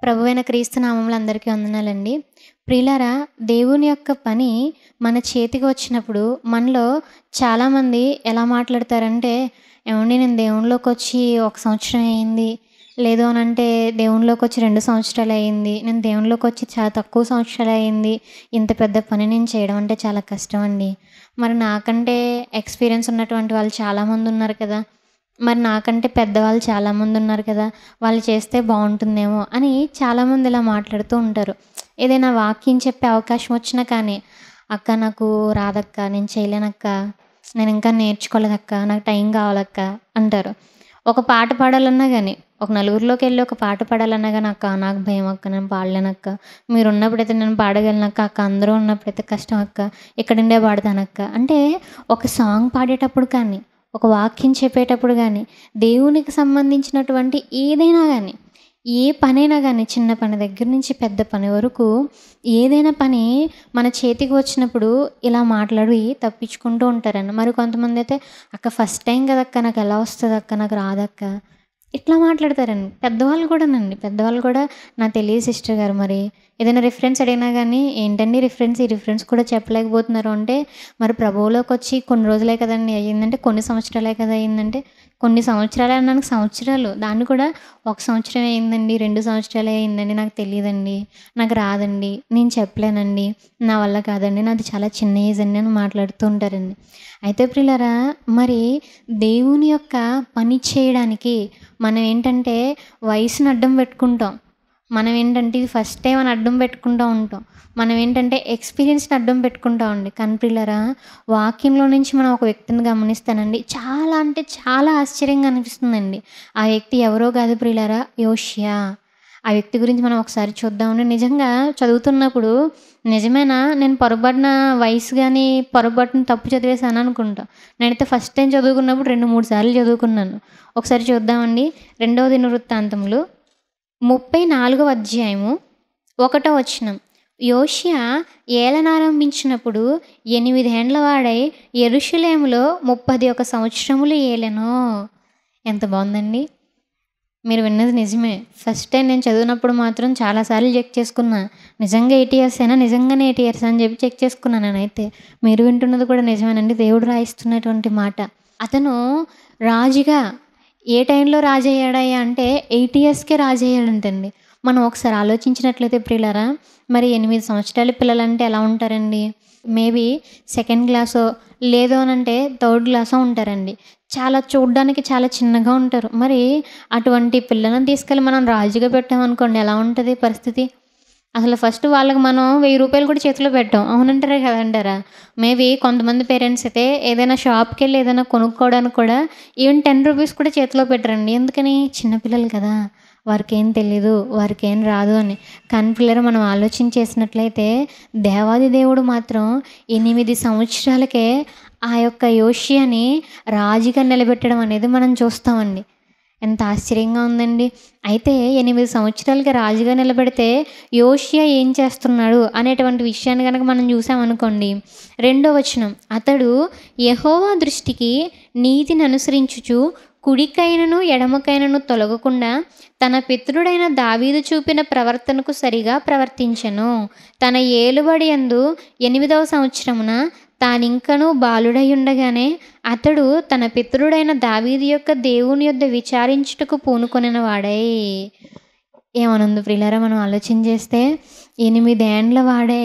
ప్రభువైన క్రీస్తు నామములో అందరికీ వందనాలండి. ప్రియులారా, దేవుని యొక్క పని మన చేతికి వచ్చినప్పుడు మనలో చాలామంది ఎలా మాట్లాడతారంటే, "ఏవండీ నేను దేవునిలోకొచ్చి 1 సంవత్సరం అయింది. లేదు అనంటే దేవునిలోకొచ్చి 2 సంవత్సరాలయింది. నేను దేవునిలోకొచ్చి చాలా తక్కువ సంవత్సరాలయింది. ఇంత పెద్ద పని నేను చేయడం అంటే చాలా కష్టమండి." మరి నాకంటే ఎక్స్‌పీరియన్స్ ఉన్నటువంటి వాళ్ళు చాలామందున్నారు కదా! మరి నాకంటే పెద్దవాళ్ళు చాలామందున్నారు కదా! వాళ్ళు చేస్తే బావుంటుందేమో అని చాలామంది ఇలా మాట్లాడుతూ ఉంటారు. ఏదైనా వాక్యం చెప్పే అవకాశం వచ్చినా కానీ, "అక్క నాకు రాదక్క, నేను చేయలేనక్క, నేనింకా నేర్చుకోలేదక్క, నాకు టైం కావాలక్క" అంటారు. ఒక పాట పాడాలన్నా గానీ, ఒక నలుగురిలోకెళ్ళి ఒక పాట పాడాలన్నా గానీ, "అక్క నాకు భయమక్క, నేను పాడలేనక్క. మీరున్నప్పుడైతే నేను పాడగలనక్క. అక్క అందరూ ఉన్నప్పుడైతే కష్టం అక్క. ఇక్కడుండే పాడతానక్క." అంటే ఒక సాంగ్ పాడేటప్పుడు కానీ, ఒక వాక్యం చెప్పేటప్పుడు గానీ, దేవునికి సంబంధించినటువంటి ఏదైనా గానీ, ఏ పనైనా గానీ, చిన్న పని దగ్గర నుంచి పెద్ద పని వరకు ఏదైనా పని మన చేతికి వచ్చినప్పుడు ఇలా మాట్లాడి తప్పించుకుంటూ ఉంటారండి. మరి కొంతమందైతే, "అక్క ఫస్ట్ టైం కదక్క, నాకెలా వస్తదక్క, నాకు రాదక్క." ఇట్లా మాట్లాడతారండి. పెద్దవాళ్ళు కూడానండి. పెద్దవాళ్ళు కూడా, "నాకు తెలీదు సిస్టర్ గారు మరి." ఏదైనా రిఫరెన్స్ అడిగినా గానీ, "ఏంటండి రిఫరెన్స్? ఈ రిఫరెన్స్ కూడా చెప్పలేకపోతున్నారు" అంటే, మరి ప్రభువులోకొచ్చి కొన్ని రోజులే కదండీ అయ్యిందంటే, కొన్ని సంవత్సరాలే కదా అయిందంటే, కొన్ని సంవత్సరాలే అనడానికి సంవత్సరాలు. దాన్ని కూడా 1 సంవత్సరమే అయిందండి, 2 సంవత్సరాలే అయిందండి, నాకు తెలీదండి, నాకు రాదండి, నేను చెప్పలేనండి, నా వల్ల కాదండి, నాది చాలా చిన్న ఏజ్ అండి అని మాట్లాడుతూ ఉంటారండి. అయితే ప్రియులారా, మరి దేవుని యొక్క పని చేయడానికి మనం ఏంటంటే వయసుని అడ్డం పెట్టుకుంటాం. మనం ఏంటంటే ఇది ఫస్ట్ టైం అని అడ్డం పెట్టుకుంటూ ఉంటాం. మనం ఏంటంటే ఎక్స్‌పీరియన్స్‌ని అడ్డం పెట్టుకుంటామండి. కానీ ప్రియులారా, వాక్యంలో నుంచి మనం ఒక వ్యక్తిని గమనిస్తానండి, చాలా అంటే చాలా ఆశ్చర్యంగా అనిపిస్తుందండి. ఆ వ్యక్తి ఎవరో కాదు ప్రియులారా, యోషియా. ఆ వ్యక్తి గురించి మనం ఒకసారి చూద్దామండి. నిజంగా చదువుతున్నప్పుడు నిజమేనా, నేను పొరపాటున వయసు గాని, పొరపాటున తప్పు చదివేశాను అనుకుంటా. నేనైతే ఫస్ట్ టైం చదువుకున్నప్పుడు 2, 3 సార్లు చదువుకున్నాను. ఒకసారి చూద్దామండి. 2వ దినవృత్తాంతములు 34వ అధ్యాయము 1వ వచనం. యోషియా ఏలనారంభించినప్పుడు 8 ఏండ్ల వాడై యెరూషలేములో 31 సంవత్సరములు ఏలెను. ఎంత బావుందండి. మీరు విన్నది నిజమే. ఫస్ట్ టైం నేను చదివినప్పుడు మాత్రం చాలా సార్లు చెక్ చేసుకున్నా. నిజంగా 8 ఇయర్సేనా? నిజంగానే 8 ఇయర్సా అని చెప్పి చెక్ చేసుకున్నా నేనైతే. మీరు వింటున్నది కూడా నిజమేనండి. దేవుడు రాయిస్తున్నటువంటి మాట. అతను రాజుగా ఏ టైంలో రాజయ్యాడయ్యా అంటే 8 ఇయర్స్‌కే రాజయ్యాడంటండి. మనం ఒకసారి ఆలోచించినట్లయితే ప్రియులారా, మరి 8 సంవత్సరాల పిల్లలంటే ఎలా ఉంటారండి? మేబీ సెకండ్ క్లాసో, లేదు అనంటే థర్డ్ క్లాసో ఉంటారండి. చాలా చూడ్డానికి చాలా చిన్నగా ఉంటారు. మరి అటువంటి పిల్లలను తీసుకెళ్ళి మనం రాజుగా పెట్టామనుకోండి, ఎలా ఉంటది పరిస్థితి? అసలు ఫస్ట్ వాళ్ళకి మనం రూ. 1000 కూడా చేతిలో పెట్టం. అవునంటారా కదంటారా? మేబీ కొంతమంది పేరెంట్స్ అయితే ఏదైనా షాప్‌కెళ్ళి ఏదైనా కొనుక్కోవడానికి కూడా ఈవెన్ రూ. 10 కూడా చేతిలో పెట్టరండి. ఎందుకని? చిన్న పిల్లలు కదా! వారికేం తెలీదు, వారికేం రాదు అని. కానీ పిల్లలు మనం ఆలోచన చేసినట్లయితే దేవాది దేవుడు మాత్రం 8 సంవత్సరాలకే ఆ యొక్క యోషియాని రాజుగా నిలబెట్టడం అనేది మనం చూస్తామండి. ఎంత ఆశ్చర్యంగా ఉందండి. అయితే 8 సంవత్సరాలకి రాజుగా నిలబెడితే యోషియా ఏం చేస్తున్నాడు అనేటువంటి విషయాన్ని గనక మనం చూసామనుకోండి, 2వ వచనం. అతడు యెహోవా దృష్టికి నీతిని అనుసరించుచు కుడికైనను ఎడమకైనను తొలగకుండా తన పితరుడైన దావీదు చూపిన ప్రవర్తనకు సరిగా ప్రవర్తించెను. తన ఏలుబడి యందు 8వ సంవత్సరమున తానింకను బాలుడై ఉండగానే అతడు తన పితరుడైన దావీదు యొక్క దేవుని యొద్ద విచారించుటకు పూనుకొనిన వాడై. ఏమనుంది ప్రియులారా, మనం ఆలోచన చేస్తే 8 ఏండ్ల వాడే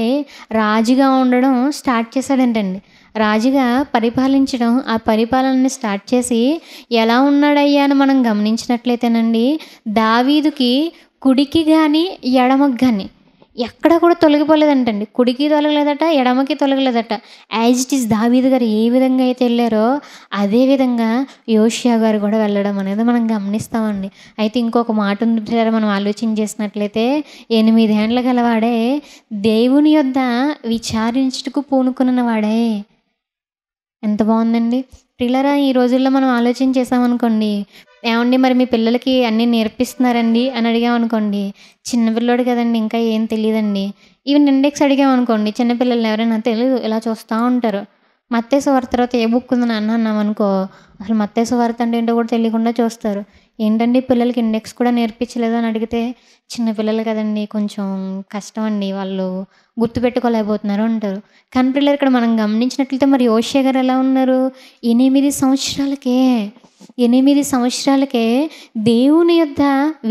రాజుగా ఉండడం స్టార్ట్ చేశాడంటండి. రాజుగా పరిపాలించడం, ఆ పరిపాలనని స్టార్ట్ చేసి ఎలా ఉన్నాడయ్యా అని మనం గమనించినట్లయితేనండి, దావీదుకి కుడికి గానీ, ఎడమకి గానీ ఎక్కడ కూడా తొలగిపోలేదంటండి. కుడికి తొలగలేదట, ఎడమకి తొలగలేదట. యాజ్ ఇట్ ఈజ్ దావీదు గారు ఏ విధంగా అయితే వెళ్ళారో అదే విధంగా యోషియా గారు కూడా వెళ్ళడం అనేది మనం గమనిస్తామండి. అయితే ఇంకొక మాట ఉంది ప్రియులారా, మనం ఆలోచన చేసినట్లయితే 8 ఏండ్ల గలవాడే దేవుని యొద్ద విచారించుటకు పూనుకొనిన వాడే. ఎంత బావుందండి. ప్రియులారా, ఈ రోజుల్లో మనం ఆలోచన చేసామనుకోండి, "ఏవండీ మరి మీ పిల్లలకి అన్నీ నేర్పిస్తున్నారండి?" అని అడిగామనుకోండి, "చిన్న పిల్లోడు కదండీ, ఇంకా ఏం తెలీదండి." ఈవెన్ ఇండెక్స్ అడిగామనుకోండి, చిన్న పిల్లల్ని ఎవరైనా తెలీదు ఇలా చూస్తా ఉంటారు. మత్తయి సువార్త తర్వాత ఏ బుక్ ఉంది నాన్న అన్నామనుకో, అసలు మత్తయి సువార్త అంటే ఏంటో కూడా తెలియకుండా చూస్తారు. ఏంటండి పిల్లలకి ఇండెక్స్ కూడా నేర్పించలేదు అని అడిగితే, చిన్న పిల్లలు కదండీ! కొంచెం కష్టం అండి. వాళ్ళు గుర్తుపెట్టుకోలేకపోతున్నారు అంటారు. కానీ పిల్లలు ఇక్కడ మనం గమనించినట్లయితే మరి యోషియా గారు ఎలా ఉన్నారు? 8 సంవత్సరాలకే, 8 సంవత్సరాలకే దేవుని యొద్ద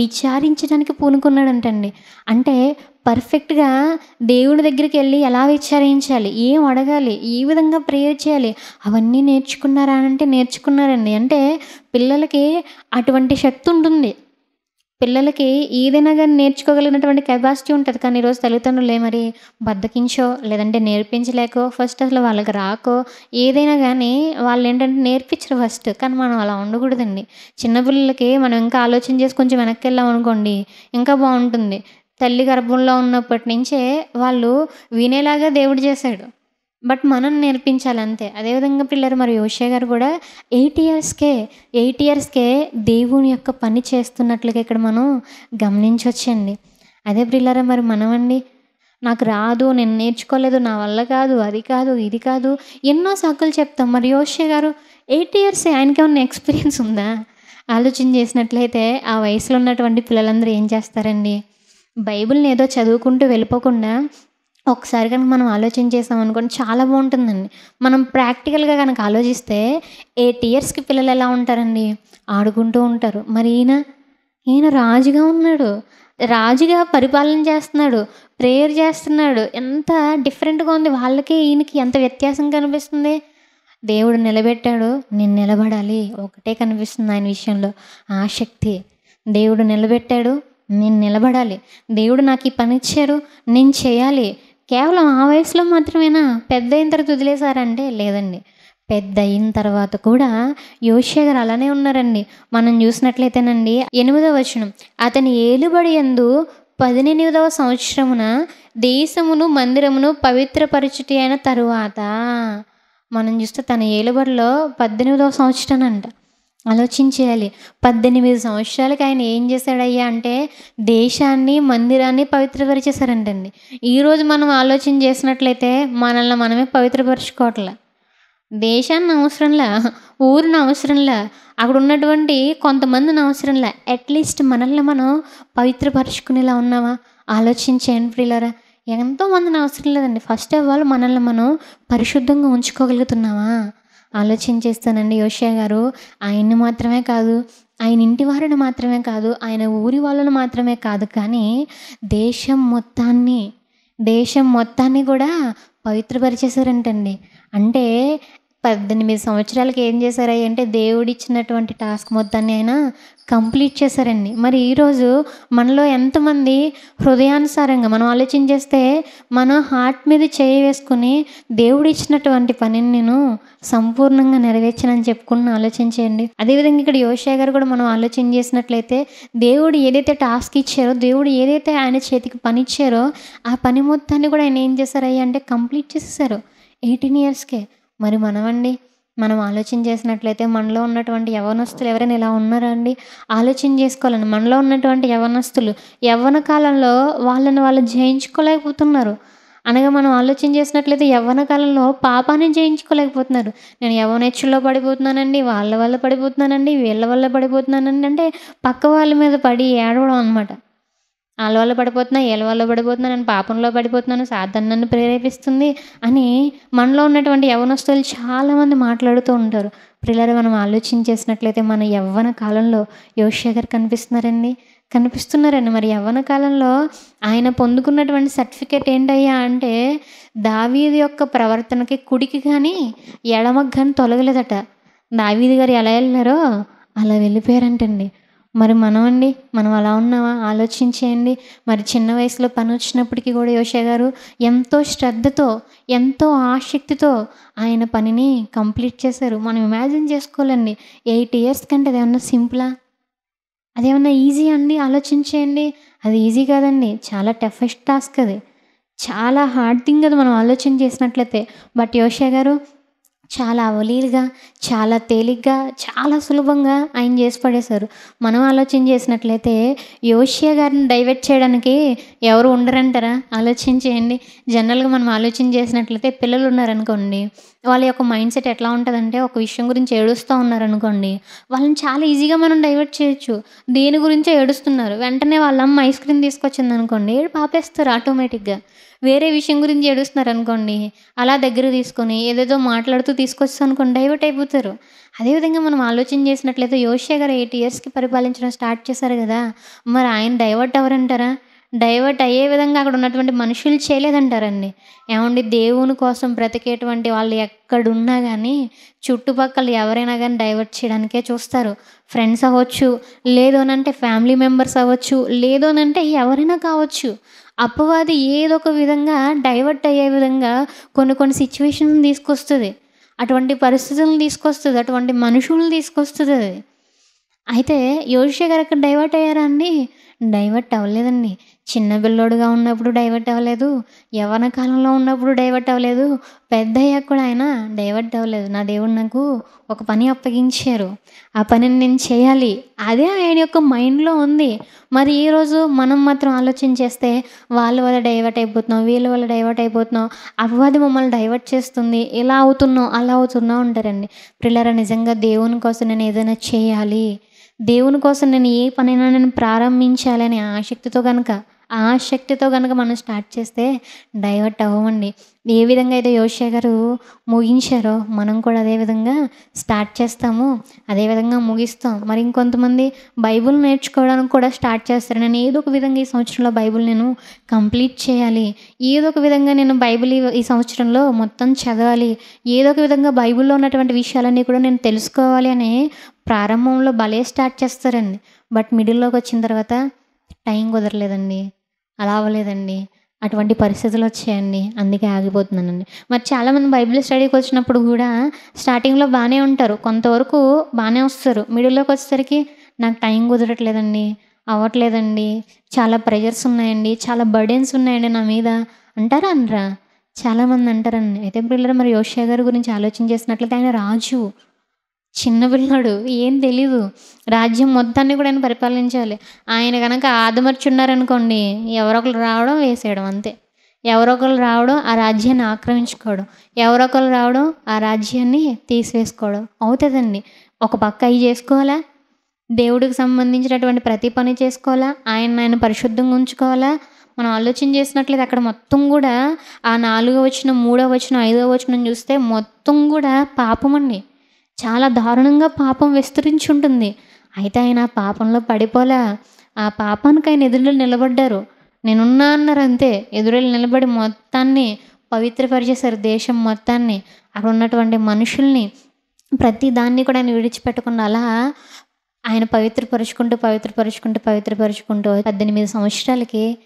విచారించడానికి పూనుకున్నాడంటండి. అంటే పర్ఫెక్ట్‌గా దేవుడి దగ్గరికెళ్ళి ఎలా విచారించాలి? ఏం అడగాలి? ఏ విధంగా ప్రేయర్ చేయాలి? అవన్నీ నేర్చుకున్నారా అనంటే నేర్చుకున్నారండి. అంటే పిల్లలకి అటువంటి శక్తి ఉంటుంది. పిల్లలకి ఏదైనా గాని నేర్చుకోగలిగినటువంటి కెపాసిటీ ఉంటది. కానీ ఈరోజు తల్లిదండ్రులే మరి బద్ధకించో, లేదంటే నేర్పించలేకో, ఫస్ట్ అసలు వాళ్ళకి రాకో, ఏదైనా గానీ వాళ్ళేంటంటే నేర్పించరు ఫస్ట్. కానీ మనం అలా ఉండకూడదండి. చిన్న పిల్లలకి మనం ఇంకా ఆలోచన చేసి కొంచెం వెనక్కెళ్ళామనుకోండి, ఇంకా బావుంటుంది. తల్లి గర్భంలో ఉన్నప్పటి నుంచే వాళ్ళు వినేలాగా దేవుడు చేశాడు. బట్ మనం నేర్పించాలంతే. అదేవిధంగా పిల్లలు మరి యోషియా గారు కూడా 8 ఇయర్స్‌కే దేవుని యొక్క పని చేస్తున్నట్లుగా ఇక్కడ మనం గమనించొచ్చండి. అదే ప్రియులారా మరి మనమండి, నాకు రాదు, నేను నేర్చుకోలేదు, నా వల్ల కాదు, అది కాదు, ఇది కాదు, ఎన్నో సాకులు చెప్తాం. మరి యోషియా గారు 8 ఇయర్సే, ఆయనకేమన్నా ఎక్స్‌పీరియన్స్ ఉందా? ఆలోచన చేసినట్లయితే ఆ వయసులో ఉన్నటువంటి పిల్లలందరూ ఏం చేస్తారండి? బైబిల్‌ని ఏదో చదువుకుంటూ వెళ్ళిపోకుండా ఒకసారి కనుక మనం ఆలోచన చేసామనుకోండి చాలా బావుంటుందండి. మనం ప్రాక్టికల్‌గా గనక ఆలోచిస్తే 8 ఇయర్స్‌కి పిల్లలు ఎలా ఉంటారండి? ఆడుకుంటూ ఉంటారు. మరి ఈయన రాజుగా ఉన్నాడు. రాజుగా పరిపాలన చేస్తున్నాడు. ప్రేయర్ చేస్తున్నాడు. ఎంత డిఫరెంట్‌గా ఉంది. వాళ్ళకి ఈయనకి ఎంత వ్యత్యాసం కనిపిస్తుంది. దేవుడు నిలబెట్టాడు. నేను నిలబడాలి. ఒకటే కనిపిస్తుంది ఆయన విషయంలో ఆసక్తి. దేవుడు నిలబెట్టాడు. నేను నిలబడాలి. దేవుడు నాకు ఈ పని ఇచ్చారు. నేను చేయాలి. కేవలం ఆ వయసులో మాత్రమేనా? పెద్దయిన తర్వాత వదిలేసారంటే లేదండి. పెద్దయిన తర్వాత కూడా యోషియా గారు అలానే ఉన్నారండి. మనం చూసినట్లయితేనండి 8వ వచనం. అతని ఏలుబడి యందు 18వ సంవత్సరమున దేశమును మందిరమును పవిత్రపరచుట అయిన తరువాత, మనం చూస్తే తన ఏలుబడిలో 18వ సంవత్సరానంట. ఆలోచించేయాలి. 18 సంవత్సరాలకి ఆయన ఏం చేశాడయ్యా అంటే దేశాన్ని, మందిరాన్ని పవిత్రపరిచేశారంటండి. ఈరోజు మనం ఆలోచన చేసినట్లయితే మనల్ని మనమే పవిత్రపరుచుకోవట్లే. దేశాన్ని అవసరంలా, ఊరిని అవసరంలా, అక్కడ ఉన్నటువంటి కొంతమందిని అవసరంలా, అట్లీస్ట్ మనల్ని మనం పవిత్రపరుచుకునేలా ఉన్నామా? ఆలోచించేయండి ప్రియులారా. ఎంతోమందిని అవసరం లేదండి. ఫస్ట్ ఆఫ్ ఆల్ మనల్ని మనం పరిశుద్ధంగా ఉంచుకోగలుగుతున్నామా? ఆలోచన చేస్తానండి. యోషియా గారు ఆయన్ని మాత్రమే కాదు, ఆయన ఇంటి వారిని మాత్రమే కాదు, ఆయన ఊరి వాళ్ళని మాత్రమే కాదు, కానీ దేశం మొత్తాన్ని కూడా పవిత్రపరిచేశారంటండి. అంటే 18 సంవత్సరాలకి ఏం చేశారయ్య అంటే దేవుడిచ్చినటువంటి టాస్క్ మొత్తాన్ని ఆయన కంప్లీట్ చేశారండి. మరి ఈరోజు మనలో ఎంతమంది హృదయానుసారంగా మనం ఆలోచన చేస్తే మన హార్ట్ మీద చేయి వేసుకుని దేవుడిచ్చినటువంటి పనిని నేను సంపూర్ణంగా నెరవేర్చానని చెప్పుకుని ఆలోచన చేయండి. అదేవిధంగా ఇక్కడ యోషియా గారు కూడా మనం ఆలోచన చేసినట్లయితే దేవుడు ఏదైతే టాస్క్ ఇచ్చారో, దేవుడు ఏదైతే ఆయన చేతికి పని ఇచ్చారో ఆ పని మొత్తాన్ని కూడా ఆయన ఏం చేశారయ్యా అంటే కంప్లీట్ చేసేసారు 18 ఇయర్స్కే. మరి మనమండి, మనం ఆలోచన చేసినట్లయితే మనలో ఉన్నటువంటి యవ్వనస్తులు ఎవరైనా ఇలా ఉన్నారా అండి? ఆలోచన చేసుకోవాలండి. మనలో ఉన్నటువంటి యవ్వనస్తులు యవ్వన కాలంలో వాళ్ళని వాళ్ళు జయించుకోలేకపోతున్నారు. అనగా మనం ఆలోచన చేసినట్లయితే యవ్వన కాలంలో పాపాన్ని జయించుకోలేకపోతున్నారు. నేను యవ్వనేచ్ఛలో పడిపోతున్నానండి, వాళ్ళ వల్ల పడిపోతున్నానండి, వీళ్ళ వల్ల పడిపోతున్నానండి అంటే పక్క వాళ్ళ మీద పడి ఏడవడం అనమాట. ఆళ్ళ వల్ల పడిపోతున్నా, ఈళ్ళ వల్ల పడిపోతున్నా, నేను పాపంలో పడిపోతున్నాను, సాతాను నన్ను ప్రేరేపిస్తుంది అని మనలో ఉన్నటువంటి యవ్వనస్తులు చాలామంది మాట్లాడుతూ ఉంటారు. ప్రియులారా, మనం ఆలోచన చేసినట్లయితే మన యవ్వన కాలంలో యోషియా గారు కనిపిస్తున్నారండి. మరి యవ్వన కాలంలో ఆయన పొందుకున్నటువంటి సర్టిఫికేట్ ఏంటయ్యా అంటే దావీదు యొక్క ప్రవర్తనకి కుడికి కానీ ఎడమకి కానీ తొలగలేదట. దావీదు గారు ఎలా వెళ్ళారో అలా వెళ్ళిపోయారంటండి. మరి మనమండి, మనం అలా ఉన్నామా? ఆలోచించేయండి. మరి చిన్న వయసులో పని వచ్చినప్పటికీ కూడా యోషియా గారు ఎంతో శ్రద్ధతో, ఎంతో ఆసక్తితో ఆయన పనిని కంప్లీట్ చేశారు. మనం ఇమాజిన్ చేసుకోవాలండి. 8 ఇయర్స్ కంటే అదేమన్నా సింపులా? అదేమన్నా ఈజీ అండి? ఆలోచించేయండి. అది ఈజీ కాదండి. చాలా టఫెస్ట్ టాస్క్ అది. చాలా హార్డ్ థింగ్ అది మనం ఆలోచన చేసినట్లయితే. బట్ యోషియా గారు చాలా అవలీలగా, చాలా తేలిగ్గా, చాలా సులభంగా ఆయన చేసి పడేశారు. మనం ఆలోచన చేసినట్లయితే యోషియా గారిని డైవర్ట్ చేయడానికి ఎవరు ఉండరంటారా? ఆలోచన చేయండి. జనరల్‌గా మనం ఆలోచన చేసినట్లయితే పిల్లలు ఉన్నారనుకోండి, వాళ్ళ యొక్క మైండ్ సెట్ ఎట్లా ఉంటదంటే ఒక విషయం గురించి ఏడుస్తా ఉన్నారనుకోండి, వాళ్ళని చాలా ఈజీగా మనం డైవర్ట్ చేయొచ్చు. దేని గురించో ఏడుస్తున్నారు. వెంటనే వాళ్ళ అమ్మ ఐస్ క్రీమ్ తీసుకొచ్చిందనుకోండి, ఏడుపు ఆపేస్తారు ఆటోమేటిక్‌గా. వేరే విషయం గురించి ఏడుస్తున్నారనుకోండి, అలా దగ్గరకు తీసుకొని ఏదేదో మాట్లాడుతూ తీసుకొచ్చామనుకోండి డైవర్ట్ అయిపోతారు. అదేవిధంగా మనం ఆలోచన చేసినట్లయితే యోషియా గారు 8 ఇయర్స్‌కి పరిపాలించడం స్టార్ట్ చేశారు గదా! మరి ఆయన డైవర్ట్ అవ్వరంటారా? డైవర్ట్ అయ్యే విధంగా అక్కడ ఉన్నటువంటి మనుషులు చేయలేదంటారండి. ఏవండీ దేవుని కోసం బ్రతికేటువంటి వాళ్ళు ఎక్కడున్నా గానీ, చుట్టుపక్కల ఎవరైనా గానీ డైవర్ట్ చేయడానికే చూస్తారు. ఫ్రెండ్స్ అవ్వచ్చు, లేదు అనంటే ఫ్యామిలీ మెంబర్స్ అవ్వచ్చు, లేదు అనంటే ఎవరైనా కావచ్చు. అపవాది ఏదో ఒక విధంగా డైవర్ట్ అయ్యే విధంగా కొన్ని కొన్ని సిట్యుయేషన్‌ని తీసుకొస్తది. అటువంటి పరిస్థితులను తీసుకొస్తది. అటువంటి మనుషుల్ని తీసుకొస్తదది. అయితే యోషియా గారు అక్కడ డైవర్ట్ అయ్యారా అండి? డైవర్ట్ అవ్వలేదండి. చిన్న పిల్లోడుగా ఉన్నప్పుడు డైవర్ట్ అవ్వలేదు. యవ్వన కాలంలో ఉన్నప్పుడు డైవర్ట్ అవ్వలేదు. పెద్దయ్యాక కూడా ఆయన డైవర్ట్ అవ్వలేదు. నా దేవుడు నాకు ఒక పని అప్పగించారు. ఆ పనిని నేను చేయాలి. అదే ఆయన యొక్క మైండ్‌లో ఉంది. మరి ఈరోజు మనం మాత్రం ఆలోచన చేస్తే వాళ్ళ వల్ల డైవర్ట్ అయిపోతున్నాం, వీళ్ళ వల్ల డైవర్ట్ అయిపోతున్నాం, అపవాది మమ్మల్ని డైవర్ట్ చేస్తుంది, ఇలా అవుతున్నాం, అలా అవుతున్నాం అంటారండి. ప్రియులారా నిజంగా దేవుని కోసం నేను ఏదైనా చేయాలి, దేవుని కోసం నేను ఏ పనైనా నేను ప్రారంభించాలి అనే ఆసక్తితో గనక మనం స్టార్ట్ చేస్తే డైవర్ట్ అవ్వమండి. ఏ విధంగా అయితే యోషియా గారు ముగించారో మనం కూడా అదే విధంగా స్టార్ట్ చేస్తాము. అదే విధంగా ముగిస్తాం. మరి ఇంకొంతమంది బైబిల్ నేర్చుకోవడానికి కూడా స్టార్ట్ చేస్తారు. నేను ఏదో ఒక విధంగా ఈ సంవత్సరంలో బైబిల్ నేను కంప్లీట్ చేయాలి. ఏదో ఒక విధంగా నేను బైబిల్ ఈ సంవత్సరంలో మొత్తం చదవాలి. ఏదో ఒక విధంగా బైబిల్‌లో ఉన్నటువంటి విషయాలన్నీ కూడా నేను తెలుసుకోవాలి అనే ప్రారంభంలో భలే స్టార్ట్ చేస్తారండి. బట్ మిడిల్‌లోకి వచ్చిన తర్వాత టైం కుదరలేదండి. అలా అవ్వలేదండి. అటువంటి పరిస్థితులు వచ్చాయండి. అందుకే ఆగిపోతున్నానండి. మరి చాలామంది బైబిల్ స్టడీకి వచ్చినప్పుడు గూడా స్టార్టింగ్‌లో బానే ఉంటారు. కొంతవరకు బానే వస్తారు. మిడిల్‌లోకి వచ్చేసరికి నాకు టైం కుదరట్లేదండి, అవ్వట్లేదండి, చాలా ప్రెషర్స్ ఉన్నాయండి, చాలా బర్డెన్స్ ఉన్నాయండి నా మీద అంటారా? అనరా? చాలామంది అంటారండి. అయితే పిల్లలు మరి యోషియా గారి గురించి ఆలోచన చేసినట్లయితే ఆయన రాజు. చిన్న పిల్లోడు. ఏం తెలీదు. రాజ్యం మొత్తాన్ని కూడా ఆయన పరిపాలించాలి. ఆయన గనక ఆదమర్చున్నారనుకోండి, ఎవరో ఒకళ్ళు రావడం, వేసేయడం అంతే. ఎవరో ఒకళ్ళు రావడం, ఆ రాజ్యాన్ని ఆక్రమించుకోవడం. ఎవరో ఒకళ్ళు రావడం, ఆ రాజ్యాన్ని తీసివేసుకోవడం. అవుతదండి. ఒక పక్క అయి చేసుకోవాలా, దేవుడికి సంబంధించినటువంటి ప్రతి పని చేసుకోవాలా, ఆయన పరిశుద్ధంగా ఉంచుకోవాలా. మనం ఆలోచన చేసినట్లయితే అక్కడ మొత్తం గూడా ఆ 4వ వచనం, 3వ వచనం, 5వ వచనం చూస్తే మొత్తం గూడా పాపమండి. చాలా దారుణంగా పాపం విస్తరించి ఉంటుంది. అయితే ఆయన ఆ పాపంలో పడిపోలా. ఆ పాపానికి ఆయన ఎదురుగా నిలబడ్డారు. నేనున్నా అన్నారు అంతే. ఎదురెళ్ళి నిలబడి మొత్తాన్ని పవిత్రపరిచేశారు దేశం మొత్తాన్ని. అక్కడ ఉన్నటువంటి మనుషుల్ని ప్రతి దాన్ని కూడా ఆయన విడిచిపెట్టకుండా అలా ఆయన పవిత్రపరుచుకుంటూ 18 సంవత్సరాలకి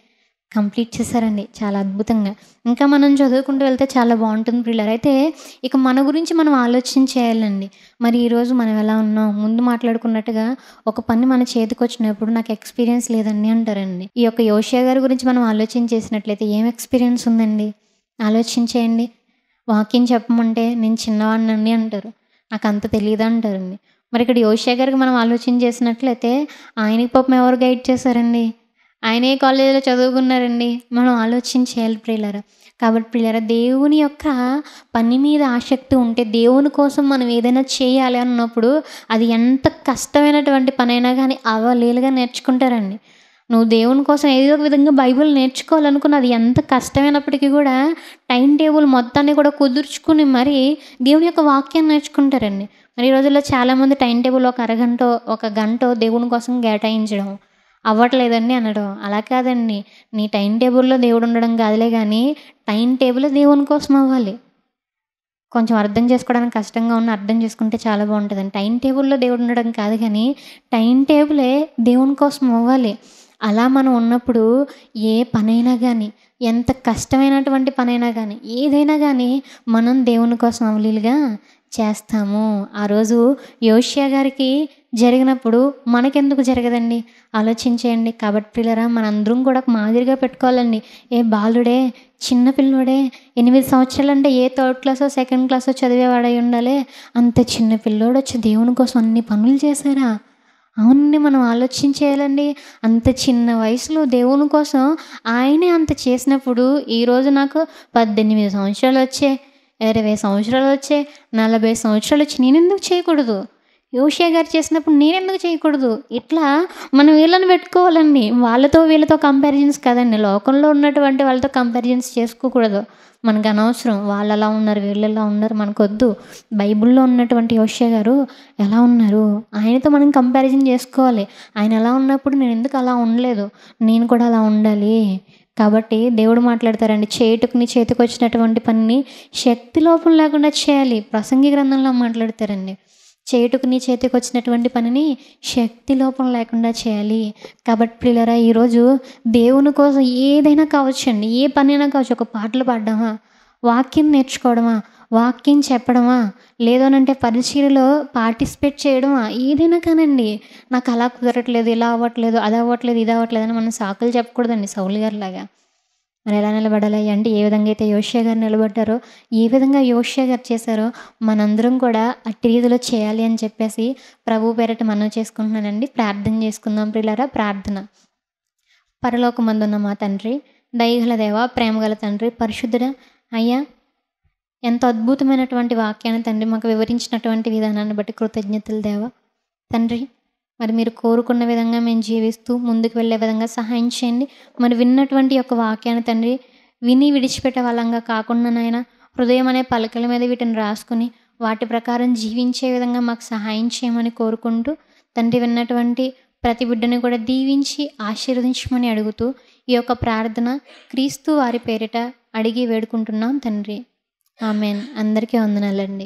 కంప్లీట్ చేశారండి. చాలా అద్భుతంగా. ఇంకా మనం చదువుకుంటూ వెళ్తే చాలా బావుంటుంది ప్రియులారా. అయితే ఇక మన గురించి మనం ఆలోచన చేయాలండి. మరి ఈరోజు మనం ఎలా ఉన్నాం? ముందు మాట్లాడుకున్నట్టుగా ఒక పని మన చేతికొచ్చినప్పుడు నాకు ఎక్స్‌పీరియన్స్ లేదండి అంటారండి. ఈ యొక్క యోషియా గారి గురించి మనం ఆలోచన చేసినట్లయితే ఏం ఎక్స్‌పీరియన్స్ ఉందండి? ఆలోచన చేయండి. వాక్యం చెప్పమంటే నేను చిన్నవాడినండి అంటారు. నాకంత తెలీదంటారండి. మరి ఇక్కడ యోషియా గారికి మనం ఆలోచన చేసినట్లయితే ఆయనకి పాపం ఎవరు గైడ్ చేశారండి? ఆయన ఏ కాలేజీలో చదువుకున్నారండి? మనం ఆలోచన చేయాలి ప్రియులారా. కాబట్టి ప్రియులారా దేవుని యొక్క పని మీద ఆసక్తి ఉంటే, దేవుని కోసం మనం ఏదైనా చేయాలి అన్నప్పుడు అది ఎంత కష్టమైనటువంటి పనైనా కానీ అవలీలగా నేర్చుకుంటారండి. నువ్వు దేవుని కోసం ఏదో ఒక విధంగా బైబిల్ నేర్చుకోవాలనుకున్న అది ఎంత కష్టమైనప్పటికీ కూడా టైం టేబుల్ మొత్తాన్ని కూడా కుదుర్చుకుని మరి దేవుని యొక్క వాక్యాన్ని నేర్చుకుంటారండి. మరి ఈ రోజుల్లో చాలామంది టైం టేబుల్ ఒక అరగంటో, ఒక గంటో దేవుని కోసం కేటాయించడం. అవ్వట్లేదండి అనడం. అలా కాదండి. నీ టైం టేబుల్‌లో దేవుడు ఉండడం కాదులే గానీ, టైం టేబుల్ దేవుని కోసం అవ్వాలి. కొంచెం అర్థం చేసుకోవడానికి కష్టంగా ఉన్నా అర్థం చేసుకుంటే చాలా బావుంటదండి. టైం టేబుల్‌లో దేవుడు ఉండడం కాదు గానీ, టైం టేబులే దేవుని కోసం అవ్వాలి. అలా మనం ఉన్నప్పుడు ఏ పనైనా గానీ, ఎంత కష్టమైనటువంటి పనైనా గానీ, ఏదైనా గానీ మనం దేవుని కోసం అవలీలగా చేస్తాము. ఆ రోజు యోషియా గారికి జరిగినప్పుడు మనకెందుకు జరగదండి? ఆలోచించేయండి. కాబట్టి ప్రియులారా, మనందరం కూడా ఒక మాదిరిగా పెట్టుకోవాలండి. ఏ బాలుడే, చిన్న పిల్లోడే 8 సంవత్సరాలంటే ఏ థర్డ్ క్లాసో, సెకండ్ క్లాసో చదివేవాడై ఉండాలి. అంత చిన్న పిల్లోడొచ్చి దేవుని కోసం అన్ని పనులు చేశారా? అవునండి. మనం ఆలోచించేయాలండి. అంత చిన్న వయసులో దేవుని కోసం ఆయనే అంత చేసినప్పుడు, ఈరోజు నాకు 18 సంవత్సరాలొచ్చే, 20 సంవత్సరాలొచ్చే, 40 సంవత్సరాలొచ్చి నేనెందుకు చేయకూడదు? యోషియా గారు చేసినప్పుడు నేనెందుకు చేయకూడదు? ఇట్లా మనం వీళ్ళని పెట్టుకోవాలండి. వాళ్ళతో వీళ్ళతో కంపారిజన్స్ కాదండి. లోకంలో ఉన్నటువంటి వాళ్ళతో కంపారిజన్స్ చేసుకోకూడదు. మనకనవసరం. వాళ్ళలా ఉన్నారు, వీళ్ళెలా ఉన్నారు మనకొద్దు. బైబిల్‌లో ఉన్నటువంటి యోషియా గారు ఎలా ఉన్నారు? ఆయనతో మనం కంపారిజన్ చేసుకోవాలి. ఆయన ఎలా ఉన్నప్పుడు నేనెందుకు అలా ఉండలేదు? నేను కూడా అలా ఉండాలి. కాబట్టి దేవుడు మాట్లాడతారండి. చేటుకు నీ చేతికొచ్చినటువంటి పనిని శక్తి లోపం లేకుండా చేయాలి. ప్రసంగి గ్రంథంలో మాట్లాడతారండి. చేటుకు నీ చేతికొచ్చినటువంటి పనిని శక్తి లోపం లేకుండా చేయాలి. కాబట్టి ప్రియులారా, ఈరోజు దేవుని కోసం ఏదైనా కావచ్చండి. ఏ పనైనా కావచ్చు. ఒక పాటలు పాడడమా, వాక్యం నేర్చుకోవడమా, వాక్యం చెప్పడమా, లేదనంటే పరిచర్యలో పార్టిసిపేట్ చేయడమా, ఏదైనా కానండి. నాకు అలా కుదరట్లేదు, ఇలా అవ్వట్లేదు, అది అవ్వట్లేదు, ఇది అవ్వట్లేదు అని మనం సాకులు చెప్పకూడదండి సౌలు గారిలాగా. మరి ఎలా నిలబడాలి అంటే, ఏ విధంగా అయితే యోషియా గారు నిలబడ్డారో, ఏ విధంగా యోషియా గారు చేశారో మనందరం కూడా అట్టి రీతిలో చేయాలి అని చెప్పేసి ప్రభువు పేరిట మనవి చేసుకుంటున్నానండి. ప్రార్థన చేసుకుందాం ప్రియులారా. ప్రార్థన. పరలోకమందున్న మా తండ్రి, దయగల దేవ, ప్రేమగల తండ్రి, పరిశుద్ధుడా, అయ్యా, ఎంతో అద్భుతమైనటువంటి వాక్యాన్ని తండ్రి మాకు వివరించినటువంటి విధానాన్ని బట్టి కృతజ్ఞతలు దేవా. తండ్రి, మరి మీరు కోరుకున్న విధంగా మేము జీవిస్తూ ముందుకు వెళ్ళే విధంగా సహాయం చేయండి. మరి విన్నటువంటి యొక్క వాక్యాన్ని తండ్రి విని విడిచిపెట్టే వాళ్ళంగా కాకుండా నాయన, హృదయం అనే పలకల మీద వీటిని రాసుకుని వాటి ప్రకారం జీవించే విధంగా మాకు సహాయం చేయమని కోరుకుంటూ, తండ్రి విన్నటువంటి ప్రతి బిడ్డని కూడా దీవించి ఆశీర్వదించమని అడుగుతూ ఈ యొక్క ప్రార్థన క్రీస్తు వారి పేరిట అడిగి వేడుకుంటున్నాం తండ్రి. ఆమెన్. అందరికీ వందనాలండి.